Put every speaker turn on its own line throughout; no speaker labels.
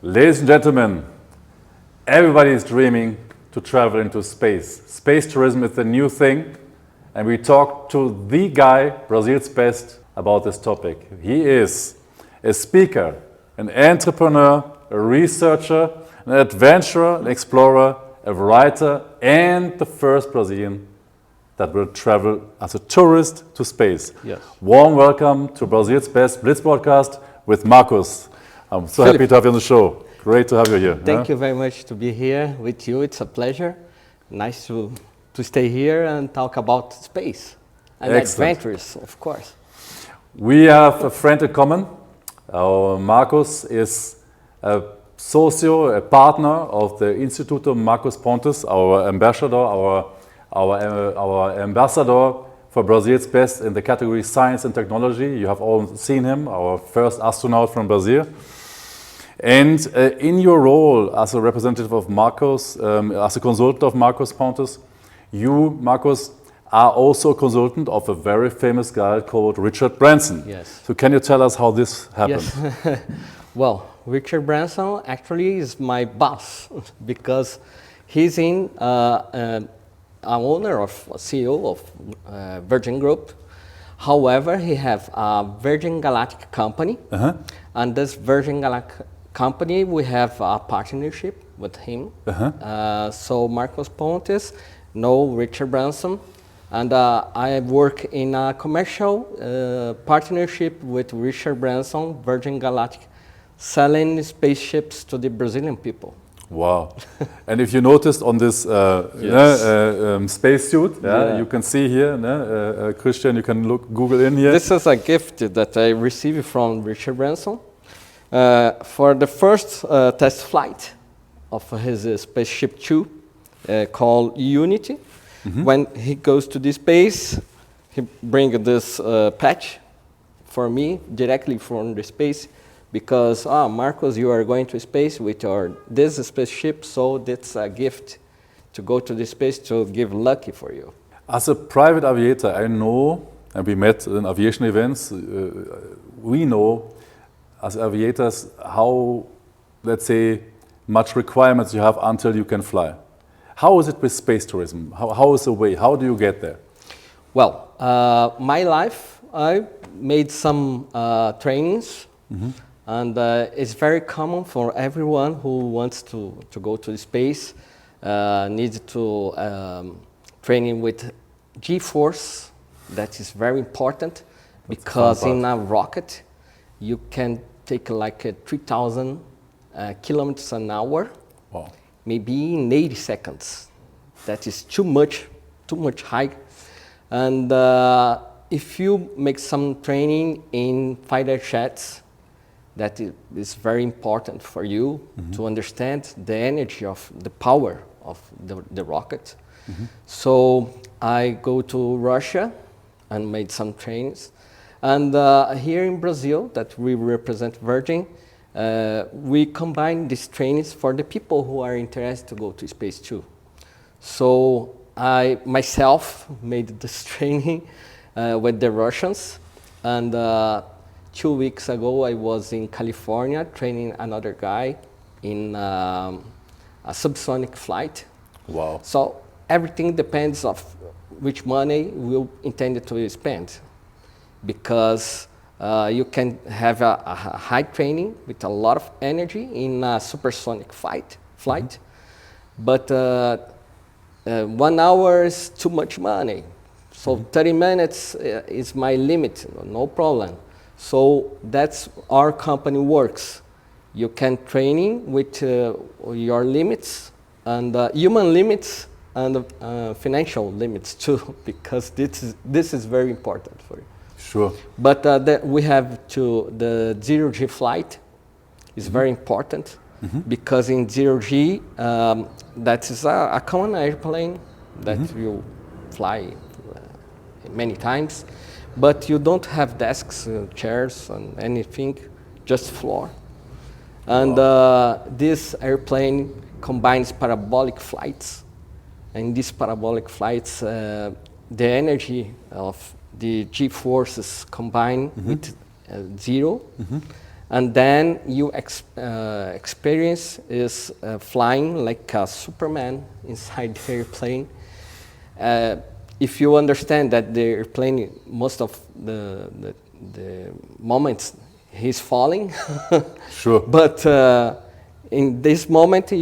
Ladies and gentlemen, everybody is dreaming to travel into space. Space tourism is the new thing, and we talked to the guy, Brazil's best, about this topic. He is a speaker, an entrepreneur, a researcher, an adventurer, an explorer, a writer, and the first Brazilian that will travel as a tourist to space.
Yes.
Warm welcome to Brazil's best Blitz podcast with Marcos. I'm so happy to have you on the show. Great to have you here.
Thank you very much to be here with you. It's a pleasure. Nice to stay here and talk about space and adventures, of course.
We have a friend in common. Marcos is a a partner of the Instituto Marcos Pontes, our ambassador, our ambassador for Brazil's best in the category science and technology. You have all seen him, our first astronaut from Brazil. And in your role as a representative of Marcos, as a consultant of Marcos Pontes, you, Marcos, are also a consultant of a very famous guy called Richard Branson.
Yes.
So can you tell us how this happened?
Yes. Well, Richard Branson actually is my boss because he's an owner of CEO of Virgin Group. However, he has a Virgin Galactic company, and this Virgin Galactic company, we have a partnership with him. So Marcos Pontes know Richard Branson, and I work in a commercial partnership with Richard Branson, Virgin Galactic, selling spaceships to the Brazilian people.
Wow. And if you noticed on this spacesuit, you can see here, Christian, you can Google in here.
This is a gift that I received from Richard Branson for the first test flight of his Spaceship 2 called Unity. When he goes to the space, he brings this patch for me directly from the space because, Marcos, you are going to space with this spaceship, so that's a gift to go to the space to give lucky for you.
As a private aviator, I know, and we met in aviation events, we know as aviators how, let's say, much requirements you have until you can fly. How is it with space tourism? How is the way? How do you get there?
Well, my life, I made some trainings, and it's very common for everyone who wants to go to space, needs to training with G-force. That is very important because in a rocket, you can take like 3,000 kilometers an hour.
Wow.
Maybe in 80 seconds. That is too much high. And if you make some training in fighter jets, that is very important for you to understand the energy of the power of the rocket. So I go to Russia and made some trainings. And here in Brazil, that we represent Virgin, we combine these trainings for the people who are interested to go to space too. So I myself made this training with the Russians, and 2 weeks ago I was in California training another guy in a subsonic flight.
Wow.
So everything depends of which money we intend to spend, because you can have a high training with a lot of energy in a supersonic flight, but 1 hour is too much money. So 30 minutes is my limit, no problem. So that's our company works. You can training with your limits and human limits and financial limits too, because this is very important for you.
Sure.
But we have the zero-G flight is very important because in zero-G, that is a common airplane that you fly many times, but you don't have desks, chairs, and anything, just floor. And this airplane combines parabolic flights, and these parabolic flights, the energy of the G-forces combine with zero, and then you experience is flying like a Superman inside the airplane. If you understand that the airplane, most of the moments, he's falling.
Sure.
But in this moment,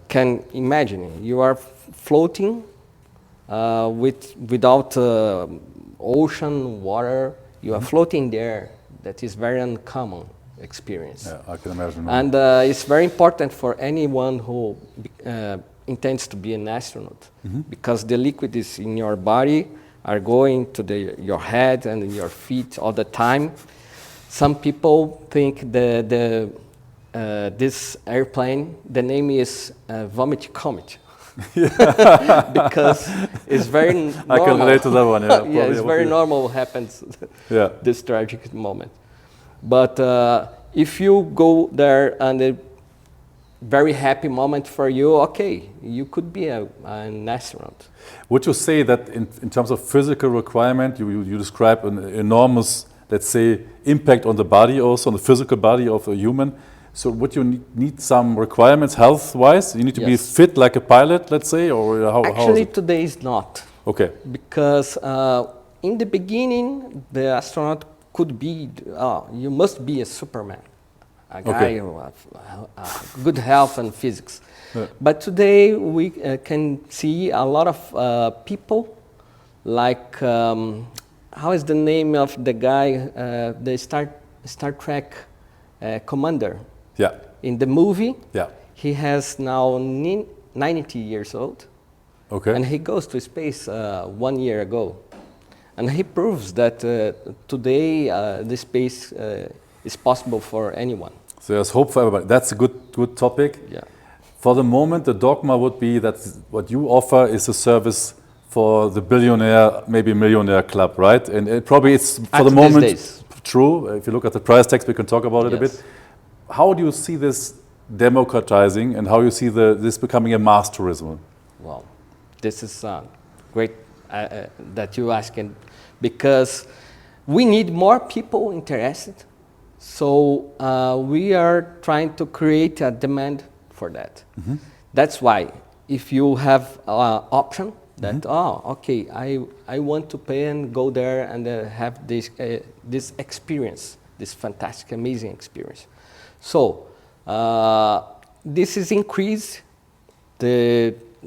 can imagine you are floating without ocean, water. You are floating there. That is very uncommon experience.
Yeah, I can imagine.
And it's very important for anyone who intends to be an astronaut, because the liquids in your body are going to your head and your feet all the time. Some people think this airplane, the name is Vomit Comet. Because it's very normal.
I can relate to that one, yeah.
Yeah, it's very normal happens,
yeah.
this tragic moment. But if you go there and a very happy moment for you, okay, you could be an astronaut.
Would you say that in terms of physical requirement, you describe an enormous, let's say, impact on the body also, on the physical body of a human? So would you need some requirements health-wise? You need to be fit like a pilot, let's say, or how is
Actually,
it?
today is not.
Okay.
Because in the beginning, the astronaut could be, you must be a Superman, a guy who has good health and physics.
Yeah.
But today we can see a lot of people like, how is the name of the guy, the Star Trek commander?
Yeah.
In the movie,
Yeah.
he has now 90 years old.
Okay.
And he goes to space 1 year ago. And he proves that today the space is possible for anyone.
So there's hope for everybody. That's a good topic.
Yeah.
For the moment, the dogma would be that what you offer is a service for the billionaire, maybe millionaire club, right? And it probably it's for the moment true. If you look at the price tags, we can talk about it a bit. How do you see this democratizing, and how you see this becoming a mass tourism?
Well, this is great that you asking, because we need more people interested. So we are trying to create a demand for that. That's why if you have an option that, okay, I want to pay and go there and have this experience, this fantastic, amazing experience. So this is increase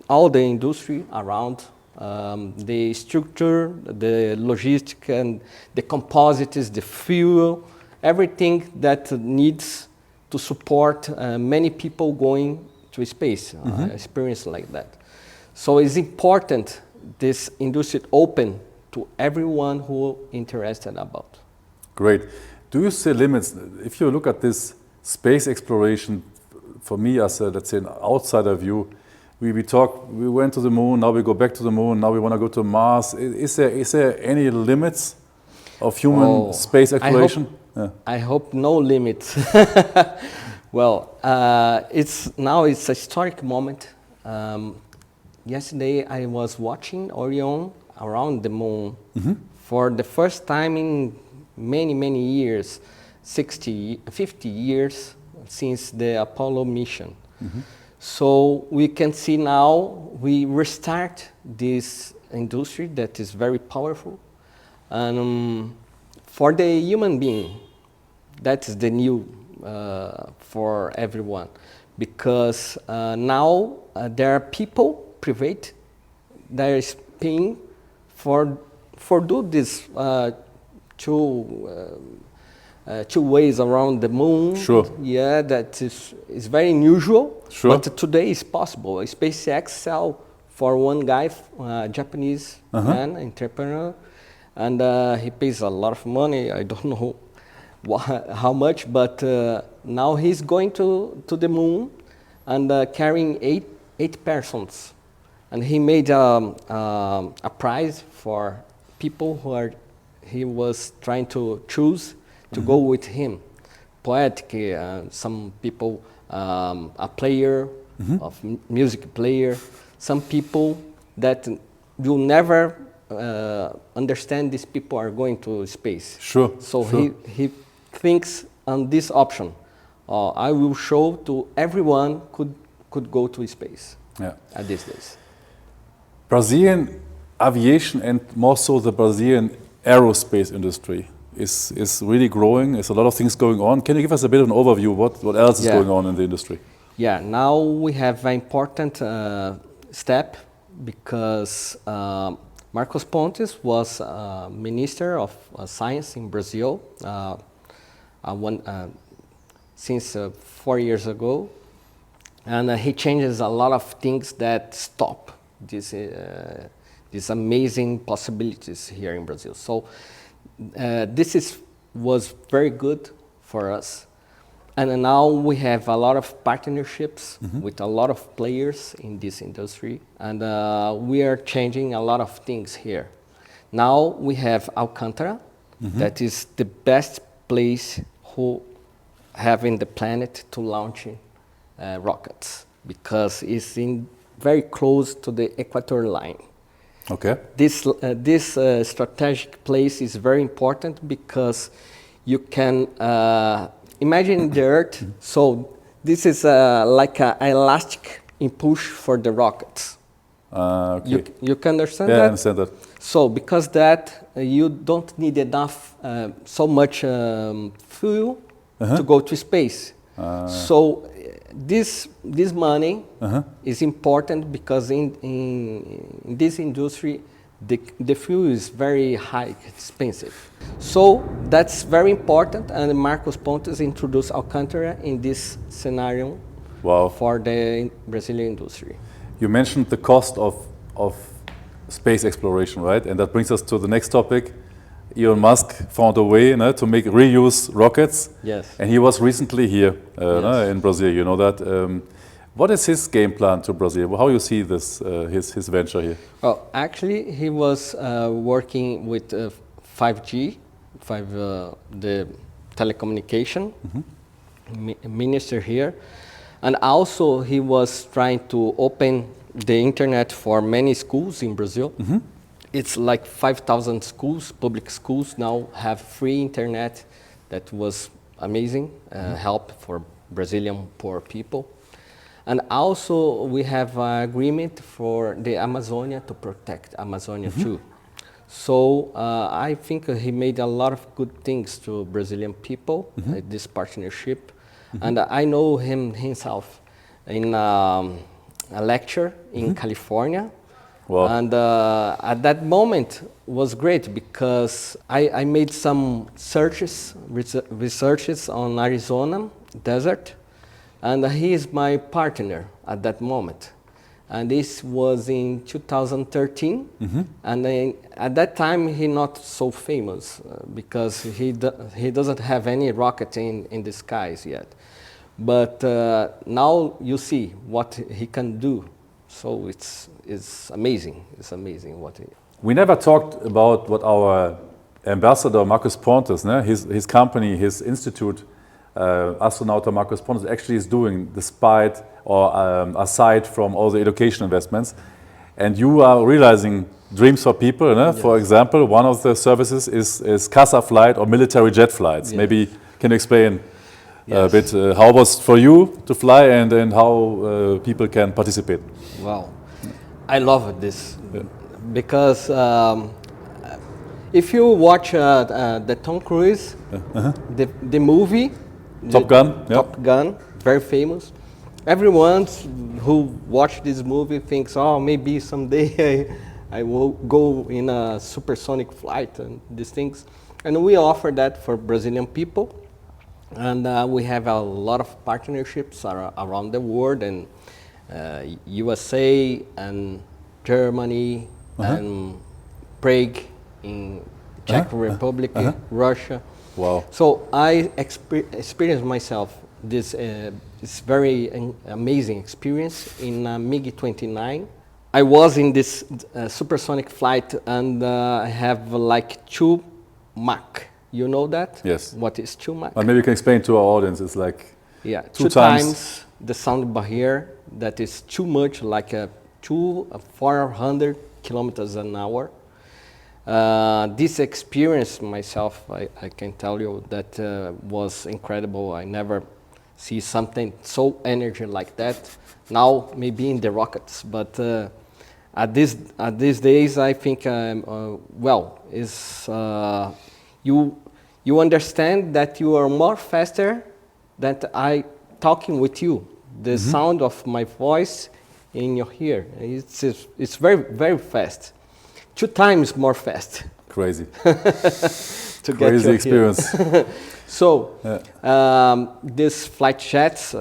all the industry around, the structure, the logistic, and the composites, the fuel, everything that needs to support many people going to space, experience like that. So it's important this industry open to everyone who interested about.
Great. Do you see limits? If you look at this space exploration, for me as a, let's say, an outsider view, we went to the moon, now we go back to the moon, now we want to go to Mars. Is there any limits of human space exploration?
I hope no limits. Well, it's a historic moment. Yesterday I was watching Orion around the moon for the first time in many years, 50 years since the Apollo mission. So we can see now we restart this industry that is very powerful. And for the human being, that is the new for everyone. Because now there are people, private, that is paying for do this two ways around the moon.
Sure.
Yeah, that is very unusual.
Sure.
But today is possible. SpaceX sell for one guy, Japanese man, entrepreneur, and he pays a lot of money. I don't know how much, but now he's going to the moon and carrying eight persons. And he made a prize for people he was trying to choose to go with him. Poetic, some people, a player, of music player, some people that you'll never understand these people are going to space.
Sure.
So he thinks on this option. I will show to everyone could go to space at these days.
Brazilian aviation and more so the Brazilian aerospace industry is really growing. There's a lot of things going on. Can you give us a bit of an overview? What else is going on in the industry?
Yeah, now we have an important step because Marcos Pontes was Minister of Science in Brazil since 4 years ago, and he changes a lot of things that stop these amazing possibilities here in Brazil. So was very good for us. And now we have a lot of partnerships with a lot of players in this industry, and we are changing a lot of things here. Now we have Alcântara, that is the best place who have in the planet to launch rockets, because it's very close to the equator line.
Okay.
This strategic place is very important because you can imagine the Earth. So this is like an elastic push for the rockets.
Okay.
You can understand that?
Yeah, I understand that.
So because that you don't need enough so much fuel to go to space. So this money is important because in this industry the fuel is very high, expensive. So that's very important, and Marcos Pontes introduced Alcântara in this scenario for the Brazilian industry.
You mentioned the cost of space exploration, right? And that brings us to the next topic. Elon Musk found a way to make reuse rockets.
Yes.
And he was recently here in Brazil, you know that. What is his game plan to Brazil? How you see this, his venture here?
Well, actually, he was working with 5G, the telecommunication minister here. And also, he was trying to open the internet for many schools in Brazil. It's like 5,000 schools, public schools now have free internet. That was amazing help for Brazilian poor people. And also we have an agreement for the Amazonia to protect Amazonia too. So I think he made a lot of good things to Brazilian people, this partnership. And I know him himself in a lecture in California.
Wow.
And at that moment was great because I made some researches on Arizona desert, and he is my partner at that moment. And this was in 2013, and at that time he not so famous because he doesn't have any rocket in the skies yet. But now you see what he can do. So it's amazing. It's amazing what he.
We never talked about what our ambassador Marcos Pontes, his company, his institute, Astronauta Marcos Pontes, actually is doing, despite or aside from all the education investments. And you are realizing dreams for people. Yes. For example, one of the services is CASA flight or military jet flights. Yes. Maybe can you explain a bit how it was for you to fly and how people can participate?
Wow, I love this because if you watch the Tom Cruise, the movie,
Top
Gun, very famous. Everyone who watched this movie thinks, oh, maybe someday I will go in a supersonic flight and these things. And we offer that for Brazilian people. And we have a lot of partnerships around the world, and USA and Germany and Prague in Czech Republic, Russia.
Wow!
So I experienced myself this very amazing experience in MiG-29. I was in this supersonic flight, and I have like 2 Mach. You know that?
Yes.
What is 2 Mach?
Maybe you can explain to our audience. It's like
2 times the sound barrier. That is too much, like 400 kilometers an hour. This experience myself, I can tell you that was incredible. I never see something so energy like that. Now maybe in the rockets, but at these days I think well, is you understand that you are more faster than I talking with you. The sound of my voice in your ear, it's very fast. 2 times more fast.
Crazy.
To
Crazy
get
experience.
So, these flight jets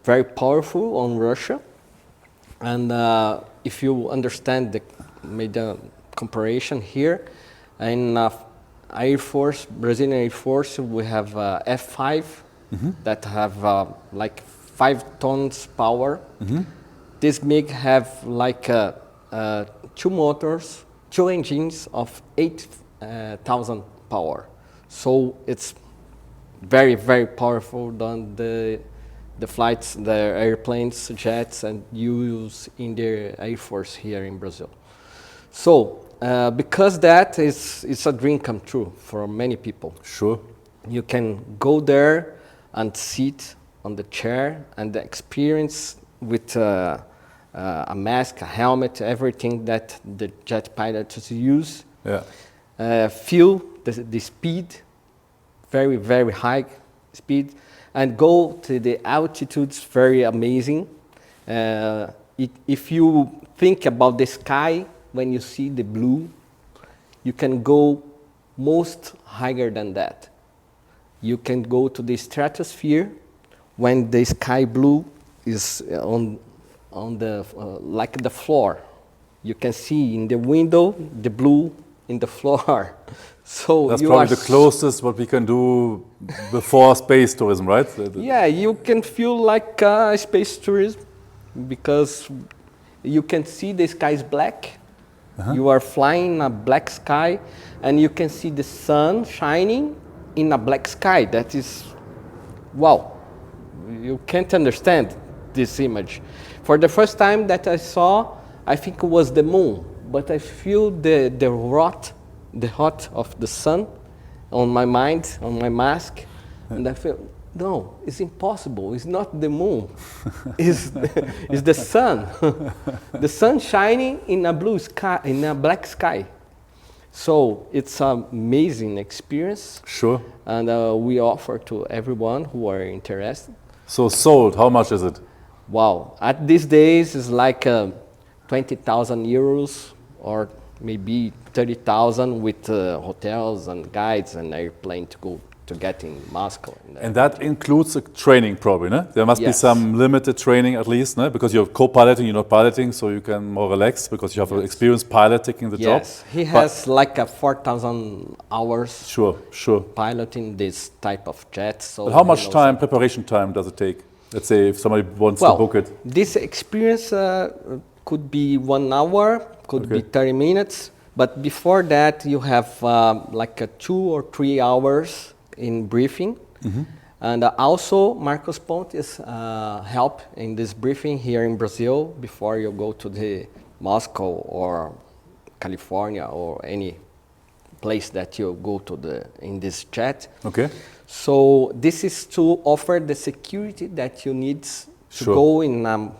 very powerful on Russia, and if you understand made a comparison here, in Air Force, Brazilian Air Force, we have F5 that have like 5 tons power. This MiG have like 2 motors, 2 engines of 8,000 power. So it's very powerful than the flights, the airplanes, jets, and use in the Air Force here in Brazil. So because that it's a dream come true for many people.
Sure.
You can go there and sit on the chair and the experience with a mask, a helmet, everything that the jet pilots use.
Yeah.
Feel the speed, very high speed, and go to the altitudes, very amazing. If you think about the sky, when you see the blue, you can go most higher than that. You can go to the stratosphere when the sky blue is on the like the floor. You can see in the window the blue in the floor. So
that's
you
probably
are
the closest what we can do before space tourism, right?
Yeah, you can feel like space tourism because you can see the sky is black. You are flying in a black sky, and you can see the sun shining in a black sky. That is, wow, you can't understand this image. For the first time that I saw, I think it was the moon, but I feel the hot of the sun on my mind, on my mask, and I feel, no, it's impossible. It's not the moon. It's the sun. The sun shining in a blue sky, in a black sky. So it's an amazing experience.
Sure.
And we offer to everyone who are interested.
So sold, how much is it?
Wow. At these days, it's like 20,000 euros or maybe 30,000 with hotels and guides and airplane to go to get in Moscow.
And that includes a training probably, no? There must be some limited training at least, no? Because you're co-piloting, you're not piloting, so you can more relax because you have an experienced pilot taking the job.
Yes, he has like a 4,000 hours
sure.
piloting this type of jet. So
but how much time, preparation time does it take? Let's say if somebody wants to book it.
This experience could be 1 hour, could be 30 minutes. But before that, you have like 2 or 3 hours in briefing. And also, Marcos Palhares help in this briefing here in Brazil before you go to the Moscow or California or any place that you go to in this jet.
Okay.
So this is to offer the security that you need to go in an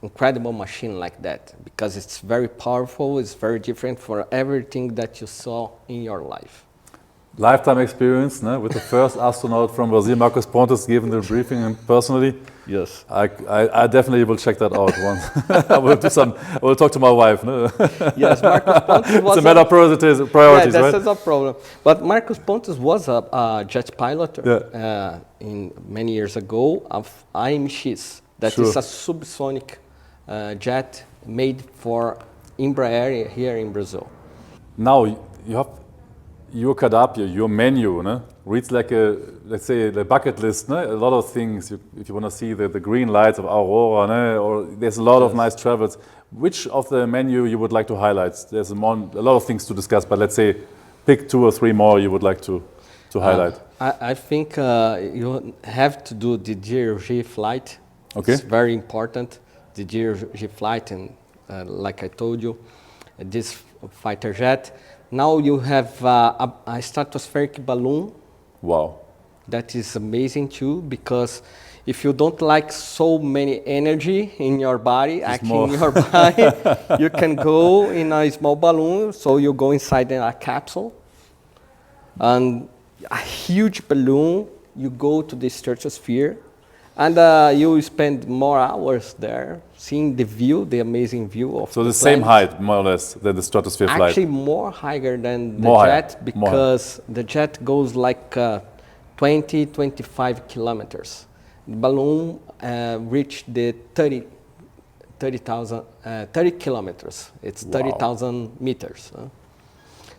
incredible machine like that, because it's very powerful, it's very different for everything that you saw in your life.
Lifetime experience, no? With the first astronaut from Brazil, Marcos Palhares, given the briefing and personally.
Yes.
I definitely will check that out once. I will talk to my wife. No?
Yes, Marcos Palhares was
it's a matter of priorities, right?
That's a problem. But Marcos Palhares was a jet pilot in many years ago of AMX. That is a subsonic jet made for Embraer here in Brazil.
Now you have your cardápio, your menu, no? Reads like let's say, the bucket list, no? A lot of things. If you want to see the green lights of Aurora, no? Or there's a lot of nice travels. Which of the menu you would like to highlight? There's a lot of things to discuss, but let's say pick 2 or 3 more you would like to highlight.
I think you have to do the GRG flight.
Okay.
It's very important, the GRG flight, and like I told you, this fighter jet. Now you have a stratospheric balloon.
Wow.
That is amazing too, because if you don't like so many energy in your body, acting in your body, you can go in a small balloon. So you go inside a capsule, and a huge balloon. You go to the stratosphere, and you spend more hours there, seeing the view, the amazing view of.
So the same height, more or less, than the stratosphere flight.
Actually, more higher than the jet, because the jet goes like 20, 25 kilometers. The balloon reached the 30 kilometers. It's 30,000 meters.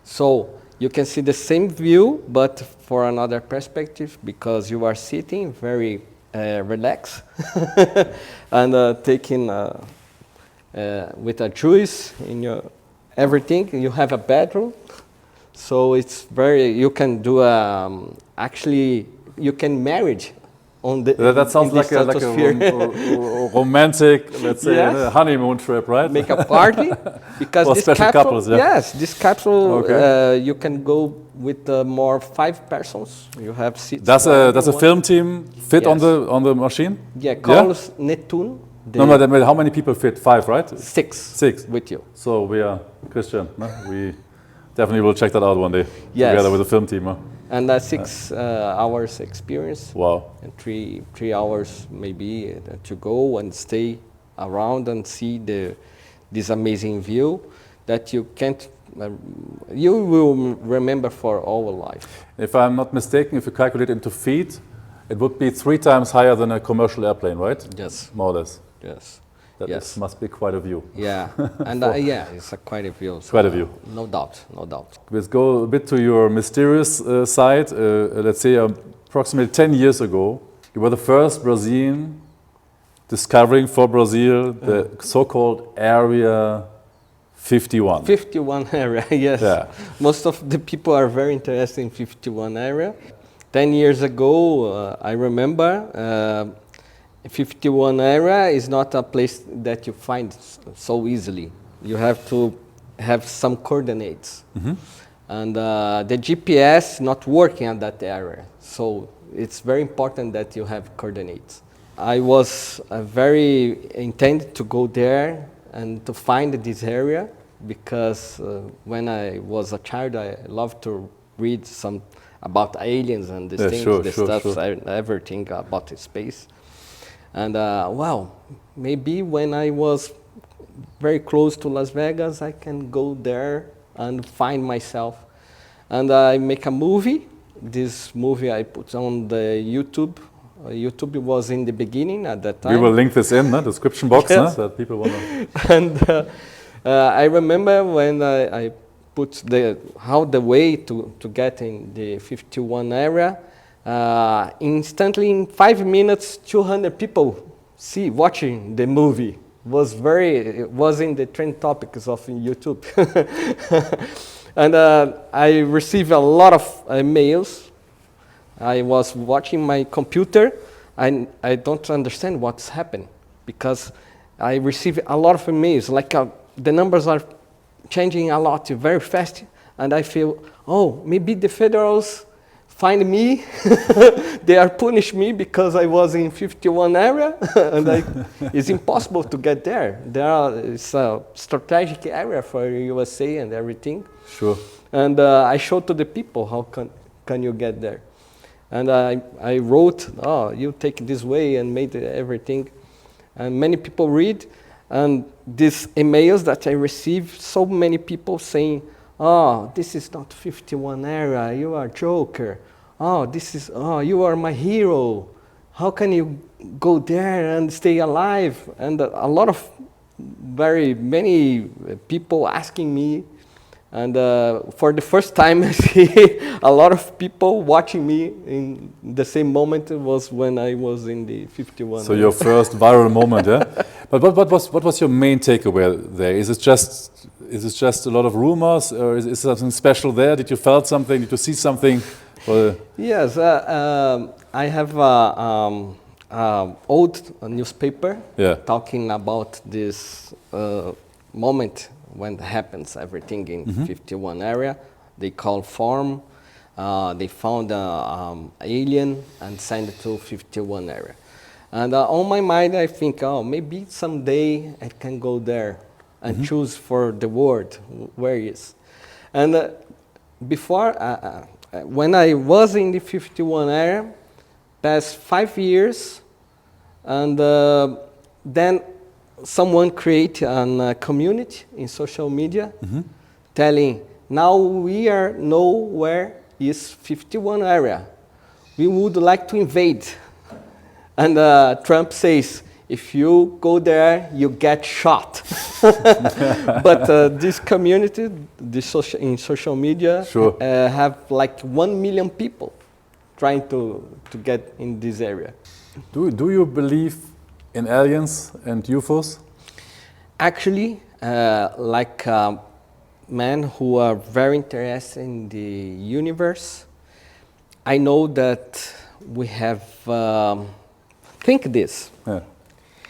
So you can see the same view, but for another perspective, because you are sitting very relaxed and taking with a juice in your everything. You have a bedroom, so it's very. You can do actually you can marriage on the.
That sounds like a romantic, let's say,
yes.
honeymoon trip, right?
Make a party because
for
this
special
capsule,
couples, yeah.
Yes, this capsule you can go with more 5 persons. You have seats.
Does a film team fit on the machine?
Yeah, calls Neptune.
No, how many people fit? 5, right?
6 with you.
So we are Christian. No? We definitely will check that out one day together with the film team. Huh?
And 6 hours experience.
Wow. And
3 hours maybe to go and stay around and see this amazing view that you can't. You will remember for all life.
If I'm not mistaken, if you calculate into feet, it would be 3 times higher than a commercial airplane, right?
Yes.
More or less.
Yes.
That must be quite a view.
Yeah, and it's quite a view. So
quite a view.
No doubt, no doubt.
Let's go a bit to your mysterious side. Let's say approximately 10 years ago, you were the first Brazilian discovering for Brazil the so-called Area 51.
51 area, yes.
Yeah.
Most of the people are very interested in 51 area. 10 years ago, I remember, 51 area is not a place that you find so easily. You have to have some coordinates. Mm-hmm. And the GPS not working at that area. So it's very important that you have coordinates. I was very intended to go there and to find this area, because when I was a child, I loved to read some about aliens and these things, everything about the space. And maybe when I was very close to Las Vegas, I can go there and find myself. And I make a movie. This movie I put on the YouTube. YouTube was in the beginning at that time.
We will link this in the description box, yes. That people want to.
And I remember when I put the way to get in the 51 area. Instantly, in 5 minutes, 200 people watching the movie. It was in the trend topics of YouTube. And I received a lot of emails. I was watching my computer, and I don't understand what's happened, because I received a lot of emails. Like the numbers are changing a lot, very fast, and I feel, maybe the federals find me, they are punish me because I was in 51 area, and it's impossible to get there. It's a strategic area for USA and everything.
Sure.
And I showed to the people how can you get there, and I wrote, you take this way, and made everything, and many people read, and these emails that I received, so many people saying, this is not 51 area, you are joker. You are my hero. How can you go there and stay alive? And a lot of many people asking me. And for the first time, I see a lot of people watching me in the same moment. It was when I was in the 51.
So your first viral moment, yeah? But what was your main takeaway there? Is it just a lot of rumors, or is something special there? Did you felt something? Did you see something?
Yes, I have an old newspaper talking about this moment when happens everything in 51 area. They call form. They found an alien and sent it to 51 area. And on my mind, I think, oh, maybe someday I can go there and choose for the world where it is. And before, when I was in the 51 area, past 5 years, and then someone created a community in social media telling, now we know where is 51 area. We would like to invade. And Trump says, if you go there, you get shot. But this community, in social media, have like 1 million people trying to get in this area.
Do you believe in aliens and UFOs?
Actually, like men who are very interested in the universe, I know that we have, think this.
Yeah.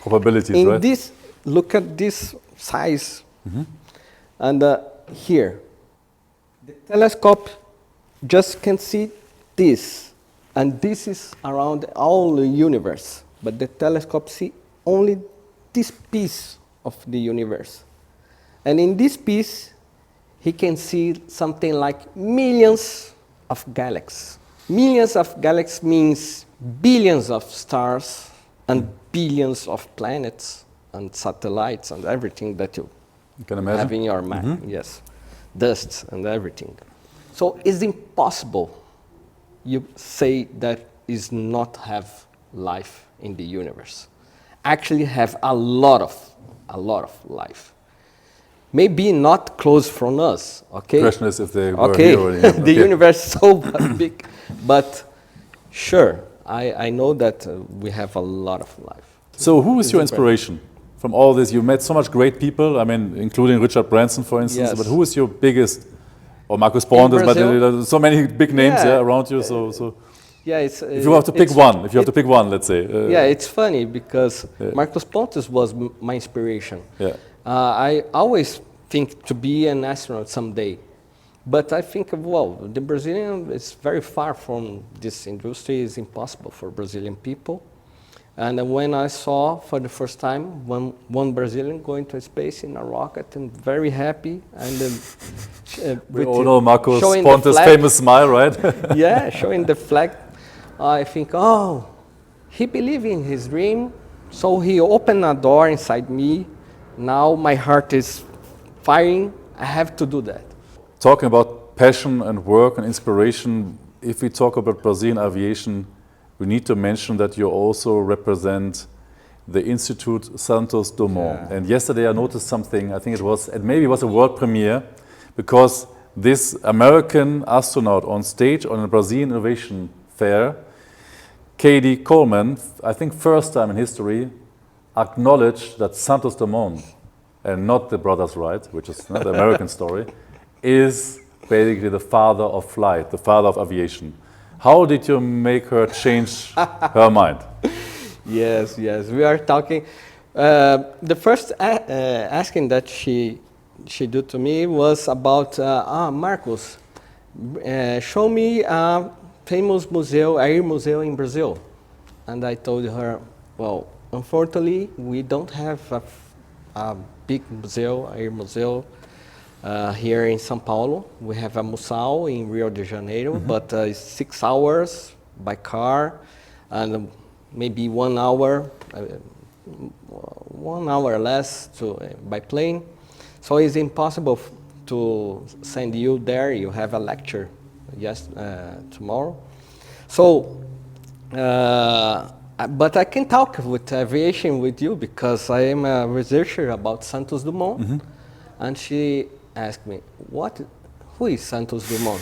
Probabilities,
in
right?
This, look at this size. And here, the telescope just can see this. And this is around all the universe. But the telescope see only this piece of the universe. And in this piece, he can see something like millions of galaxies. Millions of galaxies means billions of stars and billions of planets and satellites and everything that you
can imagine.
Have in your mind. Yes, dust and everything. So it's impossible you say that is not have life in the universe. Actually have a lot of life. Maybe not close from us, okay?
The question is if they were here already.
The universe is so big, but sure, I know that we have a lot of life.
So who is your inspiration from all this? You met so much great people, I mean, including Richard Branson, for instance, but who is your biggest, or Marcos Palhares, but so many big names around you, so.
Yeah, it's,
if you have to pick one, let's say.
Yeah, it's funny because Marcos Palhares was my inspiration.
Yeah.
I always think to be an astronaut someday. But I think, well, the Brazilian is very far from this industry. It's impossible for Brazilian people. And when I saw for the first time one Brazilian going to space in a rocket, and very happy. And
we all know Marcos Palhares' famous smile, right?
Yeah, showing the flag. I think, oh, he believed in his dream, so he opened a door inside me. Now my heart is firing. I have to do that.
Talking about passion and work and inspiration, if we talk about Brazilian aviation, we need to mention that you also represent the Institute Santos Dumont. Yeah. And yesterday I noticed something, I think maybe it was a world premiere, because this American astronaut on stage on a Brazilian Innovation Fair, Katie Coleman, I think first time in history, acknowledged that Santos Dumont, and not the Brothers Wright, which is not the American story, is basically the father of flight, the father of aviation. How did you make her change her mind?
Yes, we are talking. The first asking that she did to me was about, Marcos, show me a famous air museum in Brazil. And I told her, well, unfortunately, we don't have a big air museum here in São Paulo. We have a Museu in Rio de Janeiro, but it's 6 hours by car, and maybe 1 hour, 1 hour less by plane. So it's impossible to send you there. You have a lecture tomorrow. So, but I can talk with aviation with you because I am a researcher about Santos Dumont. And she asked me, who is Santos Dumont?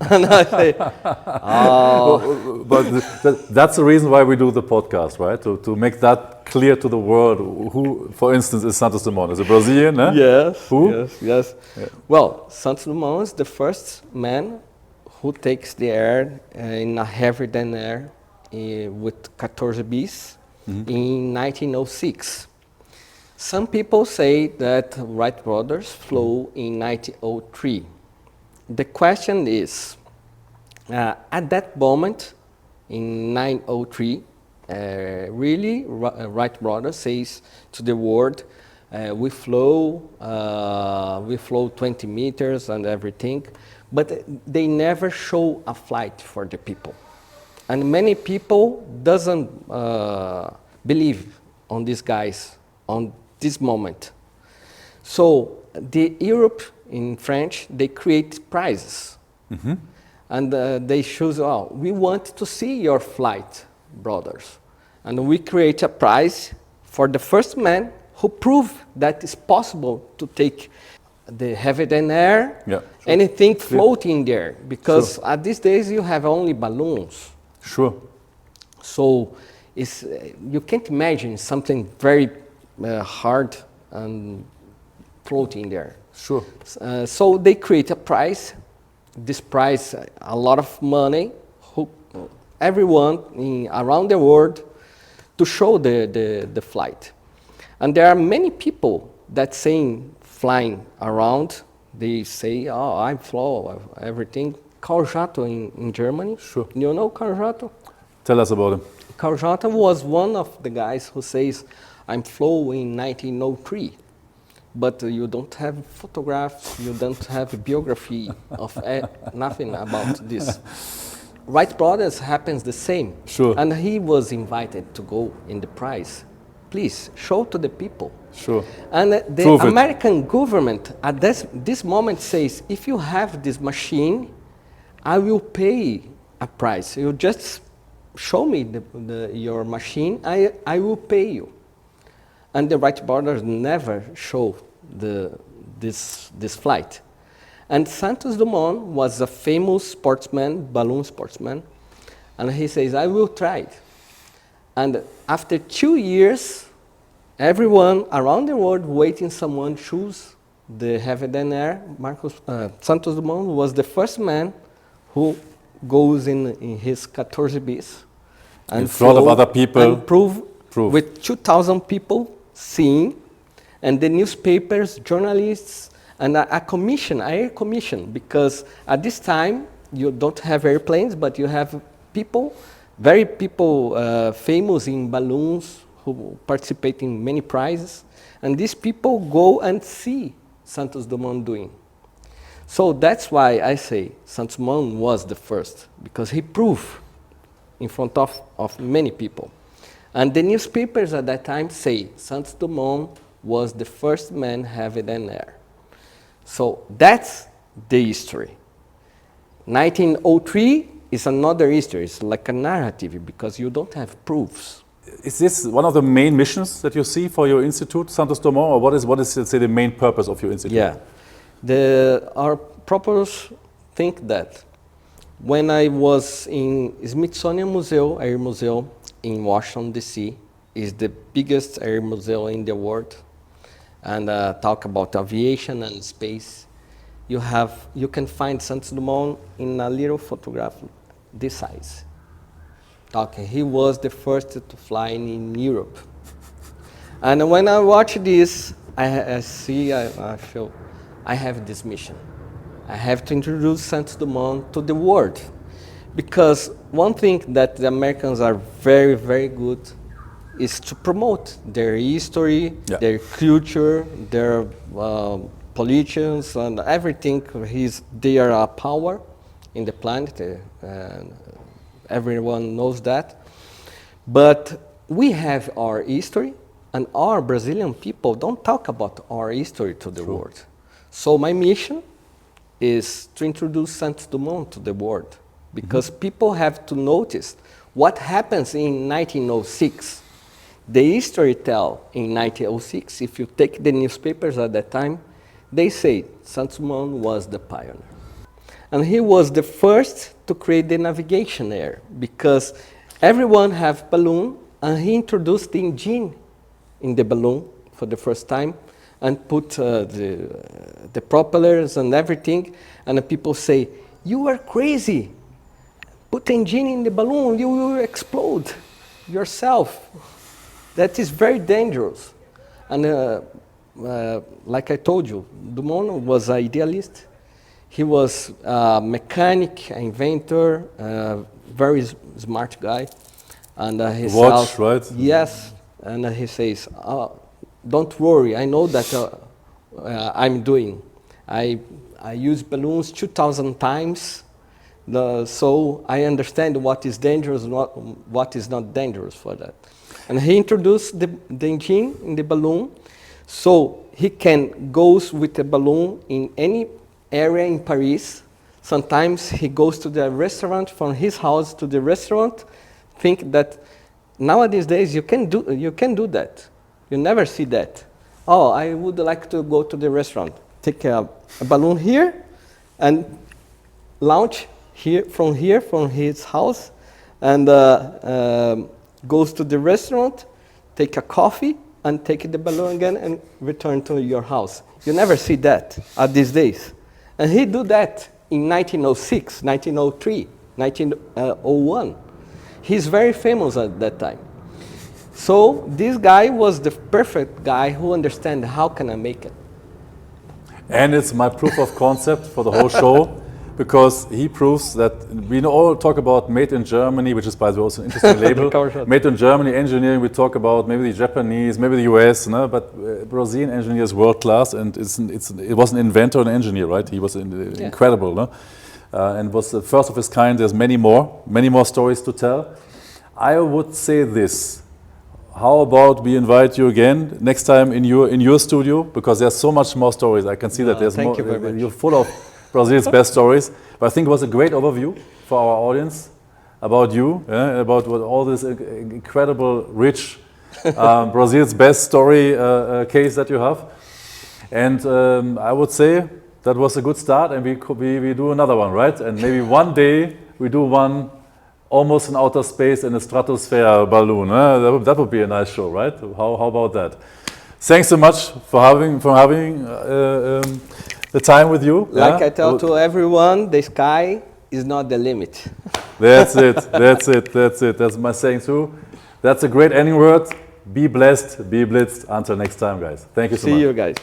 And I say, oh.
But that's the reason why we do the podcast, right? To make that clear to the world. Who, for instance, is Santos Dumont? Is a Brazilian, eh?
Yes.
Who?
Yes. Yeah. Well, Santos Dumont is the first man who takes the air in a heavier than air with 14 bis in 1906. Some people say that Wright brothers flew in 1903. The question is, at that moment, in 1903, really Wright brothers says to the world, we flew 20 meters and everything, but they never show a flight for the people. And many people doesn't believe on these guys on this moment. So the Europe in French, they create prizes. Mm-hmm. And they choose, oh, we want to see your flight, brothers. And we create a prize for the first man who proved that it's possible to take the heavy than air,
yeah, sure.
Anything floating there. Because at these days you have only balloons.
Sure.
So it's, you can't imagine something very hard and floating there.
Sure.
So they create a prize. This prize, a lot of money. Everyone around the world to show the flight. And there are many people that saying flying around. They say, oh, I flew everything. Carl Jato in Germany.
Sure.
You know Carl Jato?
Tell us about him.
Carl Jato was one of the guys who says, I'm flew in 1903. But you don't have photographs, you don't have a biography of nothing about this. Wright brothers happens the same.
Sure.
And he was invited to go in the prize. Please, show to the people.
Sure.
And the
Prove
American government at this moment says, if you have this machine, I will pay a price. You just show me your machine, I will pay you. And the Wright brothers never show this flight. And Santos Dumont was a famous sportsman, balloon sportsman, and he says, I will try it. And after 2 years, everyone around the world waiting someone choose the heavy than air. Santos Dumont was the first man who goes in his 14 bis and
in front of other people
and prove with 2,000 people seeing, and the newspapers, journalists, and a air commission, because at this time you don't have airplanes, but you have people, famous in balloons who participate in many prizes, and these people go and see Santos Dumont doing. So that's why I say Santos Dumont was the first, because he proved in front of many people. And the newspapers at that time say Santos Dumont was the first man heavy than air. So that's the history. 1903 is another history. It's like a narrative because you don't have proofs.
Is this one of the main missions that you see for your institute, Santos Dumont, or what is let's say, the main purpose of your institute?
Yeah, our purpose think that when I was in Smithsonian Museum, Air Museum in Washington D.C., is the biggest air museum in the world, and talk about aviation and space. You can find Santos Dumont in a little photograph this size. He was the first to fly in Europe. And when I watch this, I feel I have this mission. I have to introduce Santos Dumont to the world. Because one thing that the Americans are very, very good is to promote their history, their culture, their politicians, and everything. They are a power in the planet. Everyone knows that. But we have our history, and our Brazilian people don't talk about our history to the world. So my mission is to introduce Santos Dumont to the world, because people have to notice what happens in 1906. The history tell in 1906, if you take the newspapers at that time, they say Santos Dumont was the pioneer. And he was the first to create the navigation air, because everyone have balloon, and he introduced the engine in the balloon for the first time, and put the propellers and everything, and the people say, you are crazy. Put the engine in the balloon, you will explode yourself. That is very dangerous. And like I told you, Dumont was an idealist. He was a mechanic, an inventor, very smart guy. And he
Watch, right?
Yes. And he says, don't worry, I know that I'm doing. I use balloons 2,000 times, so I understand what is dangerous and what is not dangerous for that. And he introduced the engine in the balloon, so he can go with the balloon in any area in Paris. Sometimes he goes to the restaurant, from his house to the restaurant. Think that nowadays days you can do that. You never see that. Oh, I would like to go to the restaurant. Take a balloon here and launch from his house, and goes to the restaurant, take a coffee, and take the balloon again and return to your house. You never see that these days. And he do that in 1906, 1903, 1901. He's very famous at that time. So this guy was the perfect guy who understands how can I make it.
And it's my proof of concept for the whole show, because he proves that we all talk about made in Germany, which is by the way also an interesting label. Made in Germany engineering, we talk about maybe the Japanese, maybe the US, no? But Brazilian engineer is world class, and it was an inventor and engineer, right? He was incredible, no? And was the first of his kind. There's many more stories to tell. I would say this. How about we invite you again next time in your studio, because there's so much more stories. I can see that there's more.
You very much.
You're full of Brazil's best stories. But I think it was a great overview for our audience about you, about what all this incredible, rich Brazil's best story case that you have. And I would say that was a good start, and we do another one, right? And maybe one day we do one almost in outer space in a stratosphere balloon. That would be a nice show, right? How about that? Thanks so much for having the time with you.
Like I tell to everyone, the sky is not the limit.
That's it. That's my saying too. That's a great ending word. Be blessed, be blitzed. Until next time, guys. Thank you so much.
See you guys.